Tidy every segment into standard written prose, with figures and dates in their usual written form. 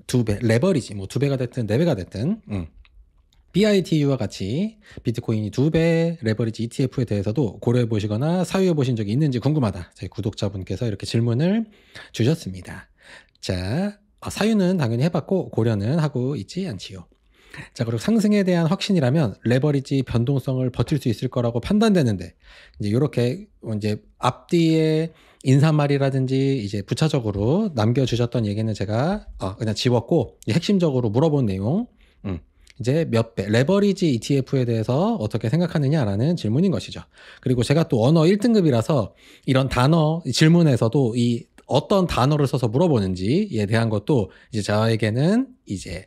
2배, 레버리지, 뭐 2배가 됐든 4배가 됐든, BITU와 같이 비트코인이 2배 레버리지 ETF에 대해서도 고려해 보시거나 사유해 보신 적이 있는지 궁금하다. 저희 구독자분께서 이렇게 질문을 주셨습니다. 자, 사유는 당연히 해봤고 고려는 하고 있지 않지요. 자, 그리고 상승에 대한 확신이라면 레버리지 변동성을 버틸 수 있을 거라고 판단되는데, 이제 이렇게 이제 앞뒤에 인사말이라든지 이제 부차적으로 남겨주셨던 얘기는 제가 그냥 지웠고, 핵심적으로 물어본 내용, 이제 몇 배, 레버리지 ETF에 대해서 어떻게 생각하느냐라는 질문인 것이죠. 그리고 제가 또 언어 1등급이라서 이런 단어 질문에서도 이 어떤 단어를 써서 물어보는지에 대한 것도 이제 저에게는 이제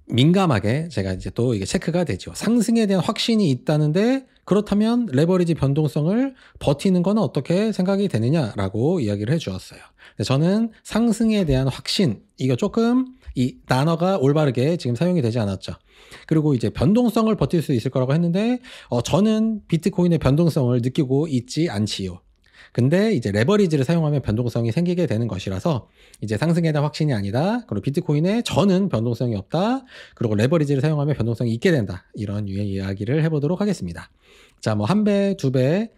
민감하게 제가 이제 또 이게 체크가 되죠. 상승에 대한 확신이 있다는데 그렇다면 레버리지 변동성을 버티는 건 어떻게 생각이 되느냐라고 이야기를 해주었어요. 저는 상승에 대한 확신, 이거 조금 이 단어가 올바르게 지금 사용이 되지 않았죠. 그리고 이제 변동성을 버틸 수 있을 거라고 했는데 저는 비트코인의 변동성을 느끼고 있지 않지요. 근데 이제 레버리지를 사용하면 변동성이 생기게 되는 것이라서 이제 상승에 대한 확신이 아니다. 그리고 비트코인에 저는 변동성이 없다. 그리고 레버리지를 사용하면 변동성이 있게 된다. 이런 유의 이야기를 해보도록 하겠습니다. 자, 뭐 1배, 2배,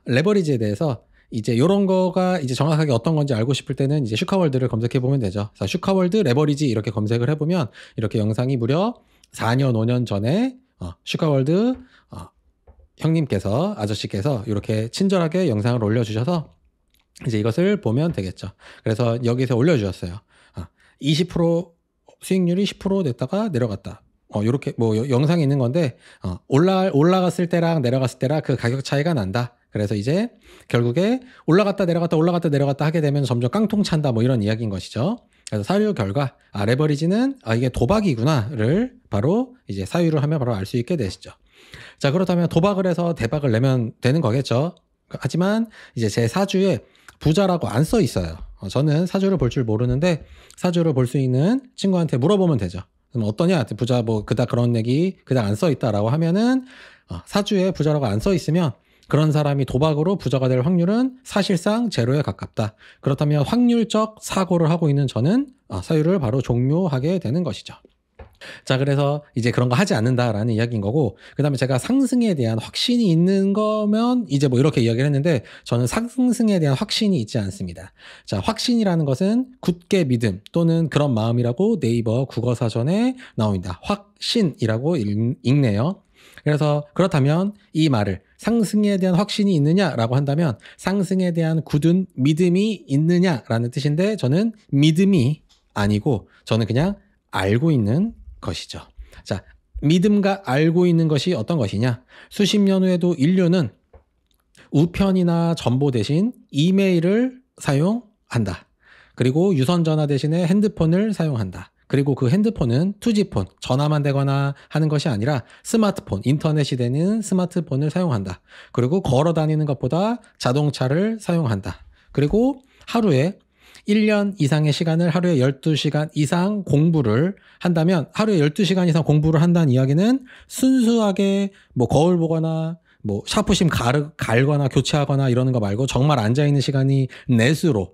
레버리지에 대해서 이제 이런 거가 이제 정확하게 어떤 건지 알고 싶을 때는 이제 슈카월드를 검색해 보면 되죠. 자, 슈카월드 레버리지 이렇게 검색을 해보면 이렇게 영상이 무려 4년, 5년 전에 슈카월드 형님께서, 아저씨께서 이렇게 친절하게 영상을 올려주셔서 이제 이것을 보면 되겠죠. 그래서 여기서 올려주셨어요. 20% 수익률이 10% 됐다가 내려갔다. 이렇게 뭐 영상이 있는 건데 올라갔을 때랑 내려갔을 때랑 그 가격 차이가 난다. 그래서 이제 결국에 올라갔다 내려갔다 하게 되면 점점 깡통 찬다, 뭐 이런 이야기인 것이죠. 그래서 사유 결과 레버리지는 이게 도박이구나를 바로 이제 사유를 하면 바로 알 수 있게 되시죠. 자, 그렇다면 도박을 해서 대박을 내면 되는 거겠죠. 하지만 이제 제 사주에 부자라고 안 써 있어요. 저는 사주를 볼 줄 모르는데 사주를 볼 수 있는 친구한테 물어보면 되죠. 그럼 어떠냐? 부자 뭐 그닥 그런 얘기 그닥 안 써 있다라고 하면은 사주에 부자라고 안 써 있으면 그런 사람이 도박으로 부자가 될 확률은 사실상 제로에 가깝다. 그렇다면 확률적 사고를 하고 있는 저는 사유를 바로 종료하게 되는 것이죠. 자, 그래서 이제 그런 거 하지 않는다라는 이야기인 거고, 그 다음에 제가 상승에 대한 확신이 있는 거면 이제 뭐 이렇게 이야기를 했는데 저는 상승에 대한 확신이 있지 않습니다. 자, 확신이라는 것은 굳게 믿음 또는 그런 마음이라고 네이버 국어사전에 나옵니다. 확신이라고 읽네요. 그래서 그렇다면 이 말을 상승에 대한 확신이 있느냐라고 한다면 상승에 대한 굳은 믿음이 있느냐라는 뜻인데 저는 믿음이 아니고 저는 그냥 알고 있는 것이죠. 자, 믿음과 알고 있는 것이 어떤 것이냐? 수십 년 후에도 인류는 우편이나 전보 대신 이메일을 사용한다. 그리고 유선전화 대신에 핸드폰을 사용한다. 그리고 그 핸드폰은 투지폰, 전화만 되거나 하는 것이 아니라 스마트폰, 인터넷이 되는 스마트폰을 사용한다. 그리고 걸어 다니는 것보다 자동차를 사용한다. 그리고 하루에 1년 이상의 시간을 하루에 12시간 이상 공부를 한다면 하루에 12시간 이상 공부를 한다는 이야기는 순수하게 뭐 거울 보거나 뭐 샤프심 갈거나 교체하거나 이러는 거 말고 정말 앉아있는 시간이 넷으로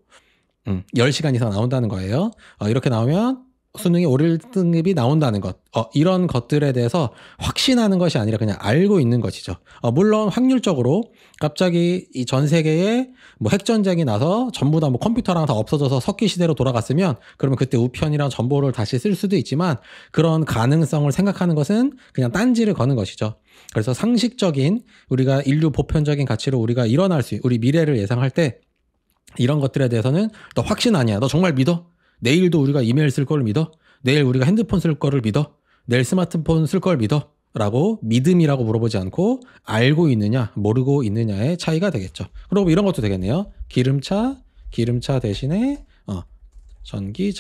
10시간 이상 나온다는 거예요. 이렇게 나오면 수능이 5등급이 나온다는 것, 이런 것들에 대해서 확신하는 것이 아니라 그냥 알고 있는 것이죠. 물론 확률적으로 갑자기 이 전 세계에 뭐 핵전쟁이 나서 전부 다 뭐 컴퓨터랑 다 없어져서 석기 시대로 돌아갔으면 그러면 그때 우편이랑 정보를 다시 쓸 수도 있지만 그런 가능성을 생각하는 것은 그냥 딴지를 거는 것이죠. 그래서 상식적인 우리가 인류 보편적인 가치로 우리가 우리 미래를 예상할 때 이런 것들에 대해서는 너 확신 아니야? 너 정말 믿어? 내일도 우리가 이메일 쓸 걸 믿어? 내일 우리가 핸드폰 쓸 거를 믿어? 내일 스마트폰 쓸 걸 믿어? 라고 믿음이라고 물어보지 않고 알고 있느냐 모르고 있느냐의 차이가 되겠죠. 그리고 이런 것도 되겠네요. 기름차 대신에 전기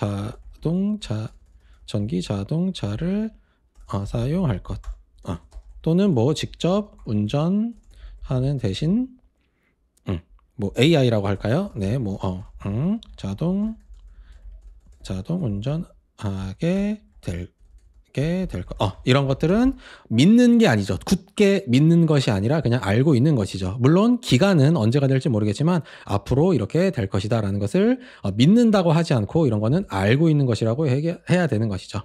자동차를 사용할 것, 또는 뭐 직접 운전하는 대신 뭐 AI라고 할까요? 네, 뭐 자동 운전하게 이렇게 될 이런 것들은 믿는 게 아니죠. 굳게 믿는 것이 아니라 그냥 알고 있는 것이죠. 물론 기간은 언제가 될지 모르겠지만 앞으로 이렇게 될 것이다라는 것을 믿는다고 하지 않고 이런 거는 알고 있는 것이라고 해야 되는 것이죠.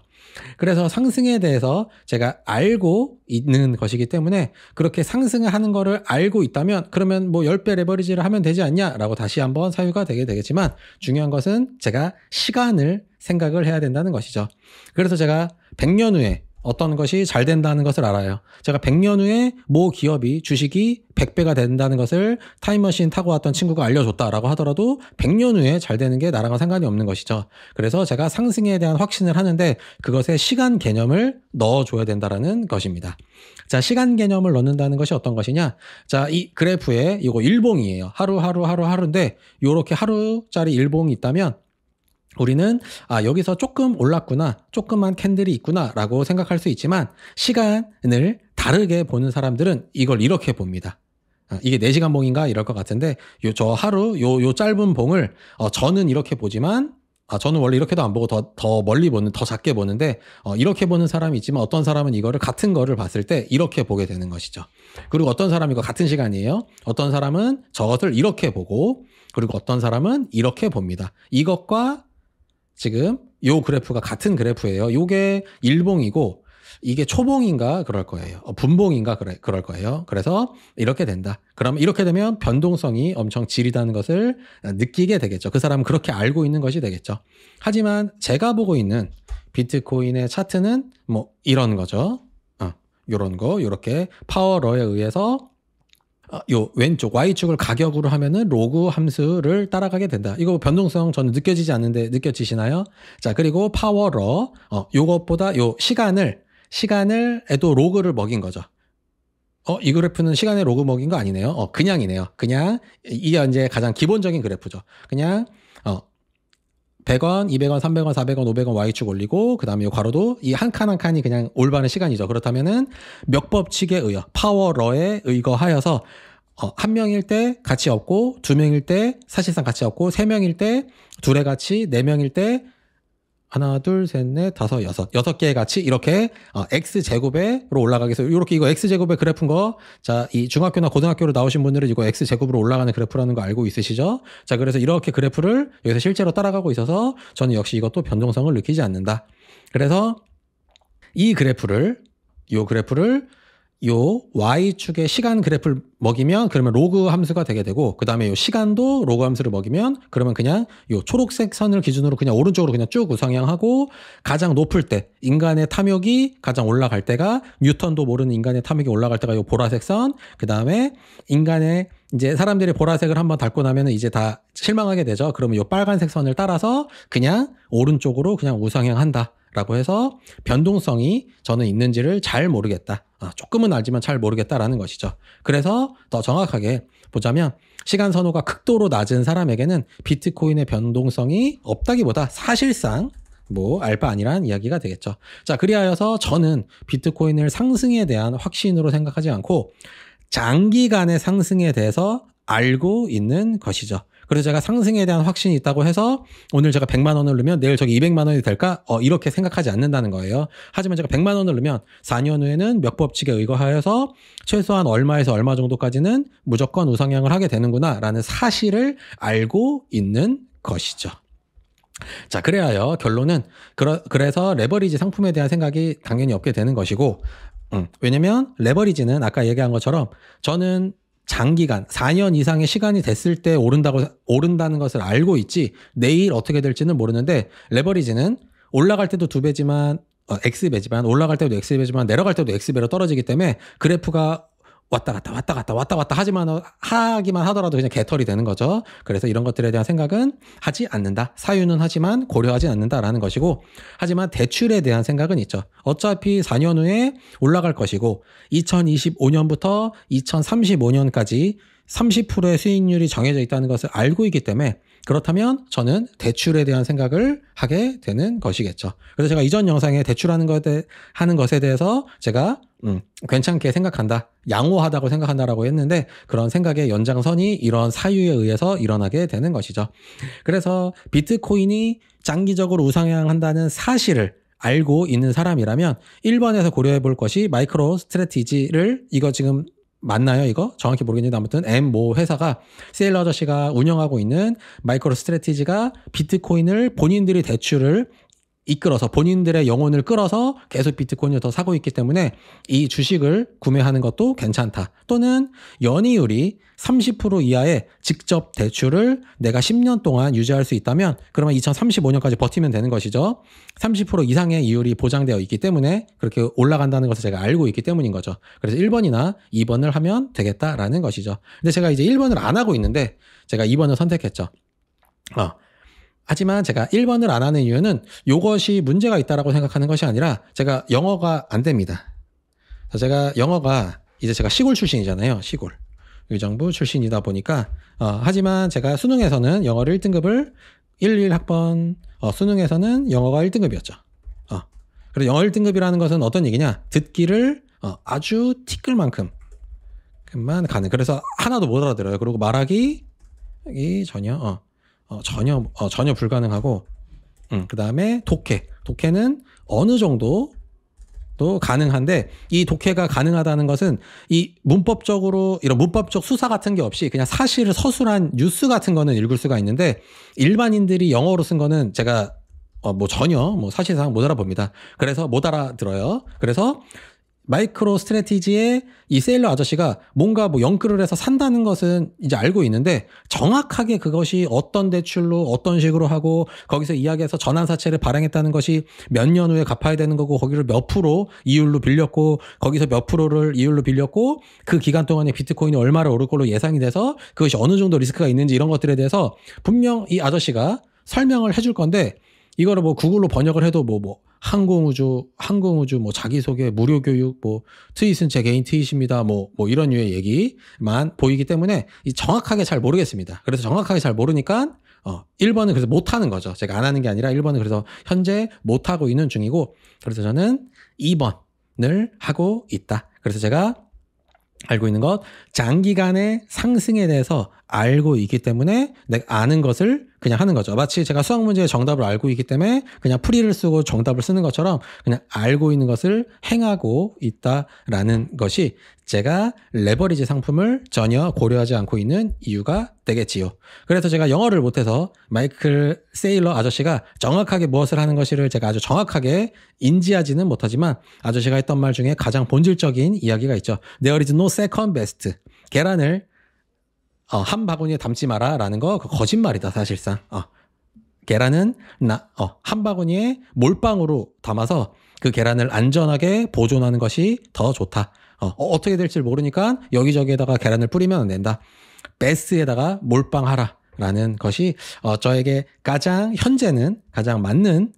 그래서 상승에 대해서 제가 알고 있는 것이기 때문에 그렇게 상승을 하는 거를 알고 있다면 그러면 뭐 10배 레버리지를 하면 되지 않냐라고 다시 한번 사유가 되겠지만 중요한 것은 제가 시간을 생각을 해야 된다는 것이죠. 그래서 제가 100년 후에 어떤 것이 잘 된다는 것을 알아요. 제가 100년 후에 모 기업이 주식이 100배가 된다는 것을 타임머신 타고 왔던 친구가 알려줬다라고 하더라도 100년 후에 잘 되는 게 나랑은 상관이 없는 것이죠. 그래서 제가 상승에 대한 확신을 하는데 그것에 시간 개념을 넣어줘야 된다는 것입니다. 자, 시간 개념을 넣는다는 것이 어떤 것이냐? 자, 이 그래프에 이거 일봉이에요. 하루인데 요렇게 하루짜리 일봉이 있다면 우리는 여기서 조금 올랐구나, 조금만 캔들이 있구나 라고 생각할 수 있지만 시간을 다르게 보는 사람들은 이걸 이렇게 봅니다. 이게 4시간 봉인가 이럴 것 같은데 저 하루 요 짧은 봉을 저는 이렇게 보지만 저는 원래 이렇게도 안 보고 더 멀리 보는, 더 작게 보는데 이렇게 보는 사람이 있지만 어떤 사람은 이거를 같은 거를 봤을 때 이렇게 보게 되는 것이죠. 그리고 어떤 사람이 이거 같은 시간이에요. 어떤 사람은 저것을 이렇게 보고 그리고 어떤 사람은 이렇게 봅니다. 이것과 지금 요 그래프가 같은 그래프예요. 요게 일봉이고 이게 초봉인가 그럴 거예요. 분봉인가 그럴 거예요. 그래서 이렇게 된다. 그럼 이렇게 되면 변동성이 엄청 지리다는 것을 느끼게 되겠죠. 그 사람은 그렇게 알고 있는 것이 되겠죠. 하지만 제가 보고 있는 비트코인의 차트는 뭐 이런 거죠. 요런 거, 요렇게 파워러에 의해서 요 왼쪽 Y축을 가격으로 하면은 로그 함수를 따라가게 된다. 이거 변동성 저는 느껴지지 않는데 느껴지시나요? 자, 그리고 파워러 요것보다 요 시간을에도 로그를 먹인 거죠. 이 그래프는 시간에 로그 먹인 거 아니네요. 그냥이네요. 그냥 이게 이제 가장 기본적인 그래프죠. 그냥 100원, 200원, 300원, 400원, 500원 Y축 올리고 그다음에 이 괄호도 이 한 칸 한 칸이 그냥 올바른 시간이죠. 그렇다면은 몇 법칙에 의해 파워러에 의거하여서 한 명일 때 가치 없고 두 명일 때 사실상 가치 없고 세 명일 때 둘의 가치, 네 명일 때 하나, 둘, 셋, 넷, 다섯, 여섯 개의 가치 이렇게 x제곱으로 올라가게 해서 이렇게 이거 x제곱의 그래프인 거 자, 이 중학교나 고등학교로 나오신 분들은 이거 x제곱으로 올라가는 그래프라는 거 알고 있으시죠? 자, 그래서 이렇게 그래프를 여기서 실제로 따라가고 있어서 저는 역시 이것도 변동성을 느끼지 않는다. 그래서 이 그래프를 요 Y축의 시간 그래프를 먹이면 그러면 로그 함수가 되게 되고 그 다음에 요 시간도 로그 함수를 먹이면 그러면 그냥 요 초록색 선을 기준으로 그냥 오른쪽으로 그냥 쭉 우상향하고 가장 높을 때 인간의 탐욕이 가장 올라갈 때가 뉴턴도 모르는 인간의 탐욕이 올라갈 때가 요 보라색 선 그 다음에 인간의 이제 사람들이 보라색을 한번 닳고 나면은 이제 다 실망하게 되죠. 그러면 요 빨간색 선을 따라서 그냥 오른쪽으로 그냥 우상향한다. 라고 해서 변동성이 저는 있는지를 잘 모르겠다. 조금은 알지만 잘 모르겠다라는 것이죠. 그래서 더 정확하게 보자면 시간 선호가 극도로 낮은 사람에게는 비트코인의 변동성이 없다기보다 사실상 뭐 알바 아니란 이야기가 되겠죠. 자, 그리하여서 저는 비트코인을 상승에 대한 확신으로 생각하지 않고 장기간의 상승에 대해서 알고 있는 것이죠. 그래서 제가 상승에 대한 확신이 있다고 해서 오늘 제가 100만 원을 넣으면 내일 저기 200만 원이 될까? 이렇게 생각하지 않는다는 거예요. 하지만 제가 100만 원을 넣으면 4년 후에는 몇 법칙에 의거하여서 최소한 얼마에서 얼마 정도까지는 무조건 우상향을 하게 되는구나 라는 사실을 알고 있는 것이죠. 자, 그래야 결론은 그래서 레버리지 상품에 대한 생각이 당연히 없게 되는 것이고 왜냐면 레버리지는 아까 얘기한 것처럼 저는 장기간 4년 이상의 시간이 됐을 때 오른다는 것을 알고 있지 내일 어떻게 될지는 모르는데 레버리지는 올라갈 때도 2배지만 X배지만 올라갈 때도 X배지만 내려갈 때도 X배로 떨어지기 때문에 그래프가 왔다 갔다 하기만 하더라도 그냥 개털이 되는 거죠. 그래서 이런 것들에 대한 생각은 하지 않는다. 사유는 하지만 고려하지 않는다라는 것이고 하지만 대출에 대한 생각은 있죠. 어차피 4년 후에 올라갈 것이고 2025년부터 2035년까지 30%의 수익률이 정해져 있다는 것을 알고 있기 때문에 그렇다면 저는 대출에 대한 생각을 하게 되는 것이겠죠. 그래서 제가 이전 영상에 대출하는 것에 대해서 제가 괜찮게 생각한다, 양호하다고 생각한다라고 했는데 그런 생각의 연장선이 이런 사유에 의해서 일어나게 되는 것이죠. 그래서 비트코인이 장기적으로 우상향한다는 사실을 알고 있는 사람이라면 1번에서 고려해 볼 것이 마이크로 스트래티지를 이거 지금 맞나요 이거? 정확히 모르겠는데 아무튼 M 모 회사가 세일러 아저씨가 운영하고 있는 마이크로 스트래티지가 비트코인을 본인들이 대출을 이끌어서 본인들의 영혼을 끌어서 계속 비트코인을 더 사고 있기 때문에 이 주식을 구매하는 것도 괜찮다. 또는 연이율이 30% 이하의 직접 대출을 내가 10년 동안 유지할 수 있다면 그러면 2035년까지 버티면 되는 것이죠. 30% 이상의 이율이 보장되어 있기 때문에 그렇게 올라간다는 것을 제가 알고 있기 때문인 거죠. 그래서 1번이나 2번을 하면 되겠다라는 것이죠. 근데 제가 이제 1번을 안 하고 있는데 제가 2번을 선택했죠. 하지만 제가 1번을 안 하는 이유는 이것이 문제가 있다라고 생각하는 것이 아니라 제가 영어가 안 됩니다. 제가 영어가 이제 제가 시골 출신이잖아요. 시골. 의정부 출신이다 보니까 하지만 제가 수능에서는 영어를 1등급을 11학번 수능에서는 영어가 1등급이었죠. 그래서 영어 1등급이라는 것은 어떤 얘기냐? 듣기를 아주 티끌 만큼만 가는. 그래서 하나도 못 알아들어요. 그리고 말하기 전혀 불가능하고 그 다음에 독해는 어느 정도 또 가능한데 이 독해가 가능하다는 것은 이 문법적으로 이런 문법적 수사 같은 게 없이 그냥 사실을 서술한 뉴스 같은 거는 읽을 수가 있는데 일반인들이 영어로 쓴 거는 제가 전혀 사실상 못 알아봅니다. 그래서 못 알아들어요. 그래서 마이크로 스트래티지의 이 세일러 아저씨가 뭔가 영끌을 해서 산다는 것은 이제 알고 있는데 정확하게 그것이 어떤 대출로 어떤 식으로 하고 거기서 이야기해서 전환사채를 발행했다는 것이 몇 년 후에 갚아야 되는 거고 거기를 몇 프로 이율로 빌렸고 거기서 몇 프로를 이율로 빌렸고 그 기간 동안에 비트코인이 얼마를 오를 걸로 예상이 돼서 그것이 어느 정도 리스크가 있는지 이런 것들에 대해서 분명 이 아저씨가 설명을 해줄 건데 이거를 구글로 번역을 해도 항공우주, 자기소개, 무료교육, 트윗은 제 개인 트윗입니다. 이런 류의 얘기만 보이기 때문에 정확하게 잘 모르겠습니다. 그래서 정확하게 잘 모르니까, 1번은 그래서 못하는 거죠. 제가 안 하는 게 아니라 1번은 그래서 현재 못하고 있는 중이고, 그래서 저는 2번을 하고 있다. 그래서 제가 알고 있는 것, 장기간의 상승에 대해서 알고 있기 때문에 내가 아는 것을 그냥 하는 거죠. 마치 제가 수학 문제의 정답을 알고 있기 때문에 그냥 풀이를 쓰고 정답을 쓰는 것처럼 그냥 알고 있는 것을 행하고 있다라는 것이 제가 레버리지 상품을 전혀 고려하지 않고 있는 이유가 되겠지요. 그래서 제가 영어를 못해서 마이클 세일러 아저씨가 정확하게 무엇을 하는 것을 제가 아주 정확하게 인지하지는 못하지만 아저씨가 했던 말 중에 가장 본질적인 이야기가 있죠. There is no second best. 계란을 한 바구니에 담지 마라 라는 거 그거 거짓말이다 사실상. 계란은 한 바구니에 몰빵으로 담아서 그 계란을 안전하게 보존하는 것이 더 좋다. 어떻게 될지 모르니까 여기저기에다가 계란을 뿌리면 안 된다. 베스에다가 몰빵하라 라는 것이 저에게 현재는 가장 맞는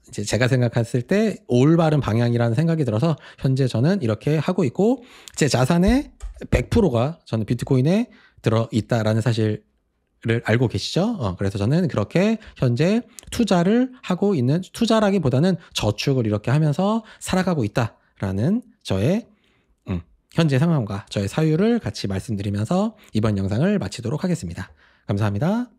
이제 제가 생각했을 때 올바른 방향이라는 생각이 들어서 현재 저는 이렇게 하고 있고 제 자산의 100%가 저는 비트코인에 들어있다라는 사실을 알고 계시죠? 그래서 저는 그렇게 현재 투자를 하고 있는, 투자라기보다는 저축을 이렇게 하면서 살아가고 있다라는 저의 현재 상황과 저의 사유를 같이 말씀드리면서 이번 영상을 마치도록 하겠습니다. 감사합니다.